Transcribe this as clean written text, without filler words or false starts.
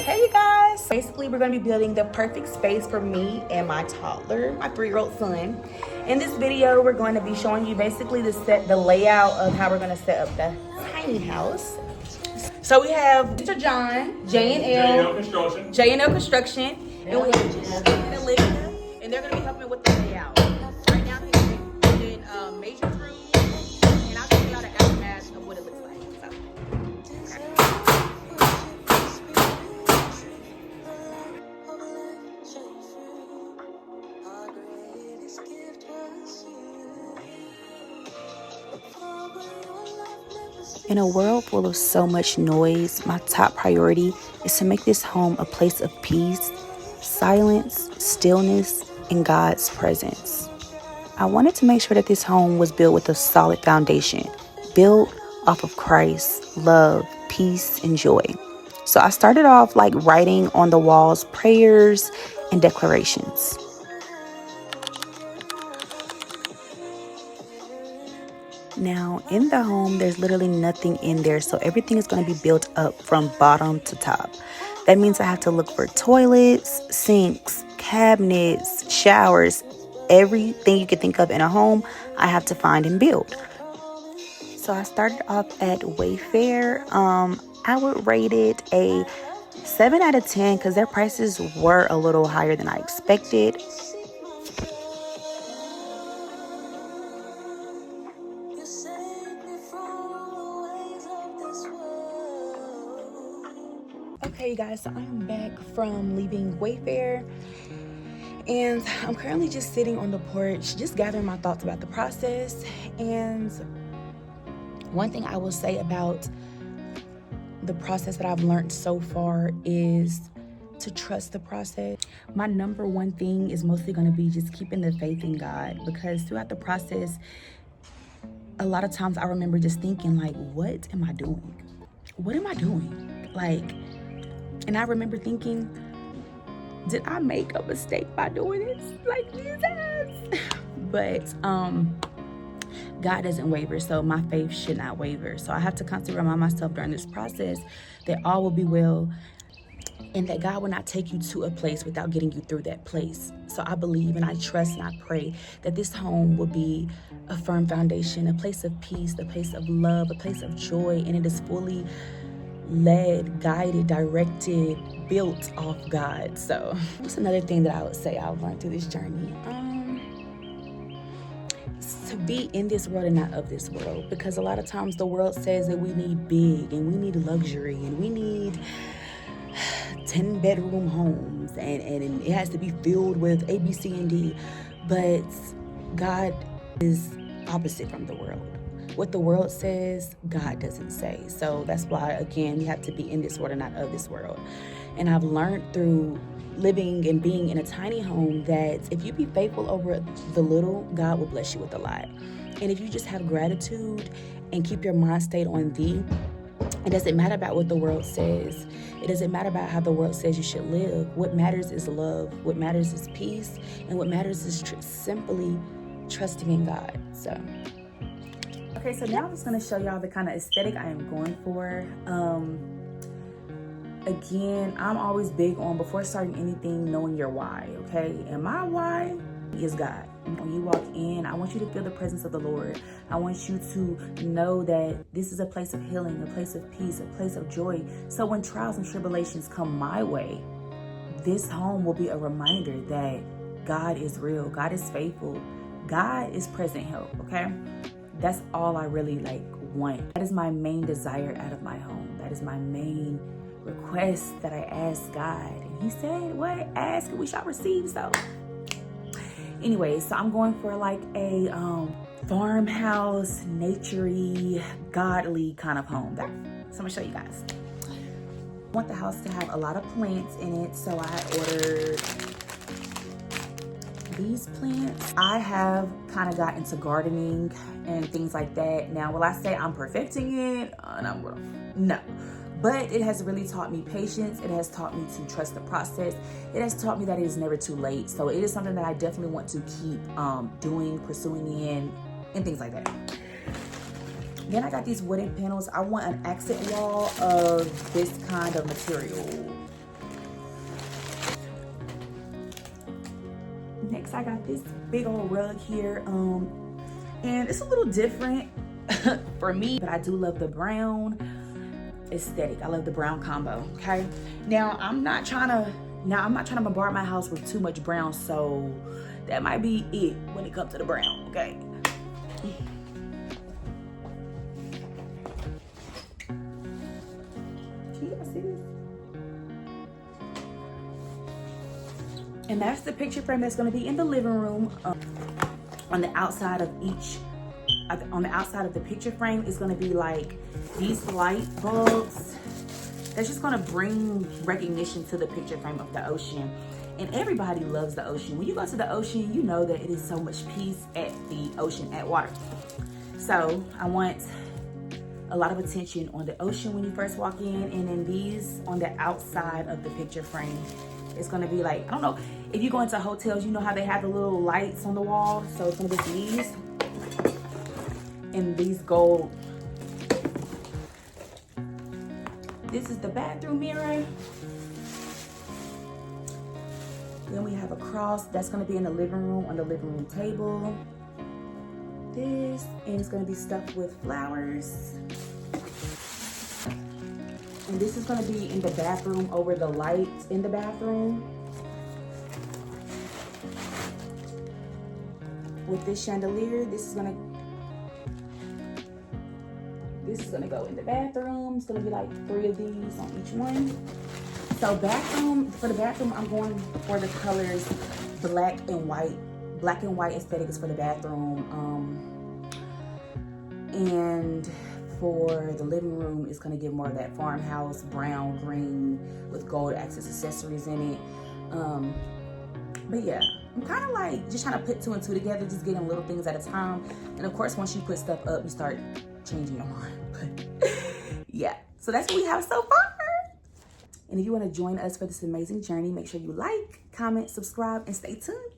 Hey you guys, basically we're going to be building the perfect space for me and my toddler, my 3-year-old son. In this video we're going to be showing you basically the layout of how we're going to set up the tiny house. So we have Mr. John, J&L Construction, and we have and Olivia, and they're going to be helping with the layout. Right now he's doing major crews, and I'll show y'all the aftermath of what it looks like. In a world full of so much noise, my top priority is to make this home a place of peace, silence, stillness, and God's presence. I wanted to make sure that this home was built with a solid foundation, built off of Christ, love, peace, and joy. So I started off like writing on the walls prayers and declarations. Now, in the home, there's literally nothing in there, so everything is going to be built up from bottom to top. That means I have to look for toilets, sinks, cabinets, showers, everything you could think of in a home, I have to find and build. So I started off at Wayfair. I would rate it a 7 out of 10 because their prices were a little higher than I expected. Okay guys, so I'm back from leaving Wayfair and I'm currently just sitting on the porch, just gathering my thoughts about the process. And one thing I will say about the process that I've learned so far is to trust the process. My number one thing is mostly going to be just keeping the faith in God, because throughout the process, a lot of times I remember just thinking like, what am I doing? What am I doing? Like, and I remember thinking, did I make a mistake by doing this? Like, Jesus. But God doesn't waver, so my faith should not waver. So I have to constantly remind myself during this process that all will be well and that God will not take you to a place without getting you through that place. So I believe and I trust and I pray that this home will be a firm foundation, a place of peace, a place of love, a place of joy, and it is fully led, guided, directed, built off God. So what's another thing that I would say I've learned through this journey? To be in this world and not of this world, because a lot of times the world says that we need big and we need luxury and we need 10-bedroom homes and it has to be filled with A, B, C, and D. But God is opposite from the world. What the world says, God doesn't say. So that's why, again, you have to be in this world and not of this world. And I've learned through living and being in a tiny home that if you be faithful over the little, God will bless you with a lot. And if you just have gratitude and keep your mind stayed on thee, it doesn't matter about what the world says. It doesn't matter about how the world says you should live. What matters is love. What matters is peace. And what matters is simply trusting in God. So. Okay, so now I'm just going to show y'all the kind of aesthetic I am going for. Again, I'm always big on, before starting anything, knowing your why, okay? And my why is God. When you walk in, I want you to feel the presence of the Lord. I want you to know that this is a place of healing, a place of peace, a place of joy. So when trials and tribulations come my way, this home will be a reminder that God is real, God is faithful, God is present help, okay? That's all I really want. That is my main desire out of my home. That is my main request that I asked God. And he said, what? Ask and we shall receive. So anyway, so I'm going for like a farmhouse, naturey, godly kind of home. So I'm gonna show you guys. I want the house to have a lot of plants in it. So I ordered these plants. I have kind of got into gardening and things like that. Now, will I say I'm perfecting it? No. But it has really taught me patience. It has taught me to trust the process. It has taught me that it is never too late. So it is something that I definitely want to keep doing, pursuing in, and things like that. Then I got these wooden panels. I want an accent wall of this kind of material. Next, I got this big old rug here. And it's a little different for me, but I do love the brown aesthetic. I love the brown combo, okay? Now, I'm not trying to bombard my house with too much brown, so that might be it when it comes to the brown, okay? Can you guys see this? And that's the picture frame that's gonna be in the living room. On the outside of the picture frame is gonna be like these light bulbs. That's just gonna bring recognition to the picture frame of the ocean. And everybody loves the ocean. When you go to the ocean, you know that it is so much peace at the ocean, at water. So I want a lot of attention on the ocean when you first walk in, and then these on the outside of the picture frame. It's gonna be like, I don't know, if you go into hotels, you know how they have the little lights on the wall? So it's gonna be these and these gold. This is the bathroom mirror. Then we have a cross that's gonna be in the living room, on the living room table. This, and it's gonna be stuffed with flowers. And this is gonna be in the bathroom over the lights in the bathroom. With this chandelier, this is gonna go in the bathroom. It's gonna be like 3 of these on each one. So for the bathroom, I'm going for the colors black and white. Black and white aesthetic is for the bathroom. And for the living room, it's gonna give more of that farmhouse brown green with gold access accessories in it. But yeah, I'm kind of like just trying to put 2 and 2 together, just getting little things at a time. And of course, once you put stuff up, you start changing your mind. But yeah, so that's what we have so far. And if you want to join us for this amazing journey, make sure you like, comment, subscribe, and stay tuned.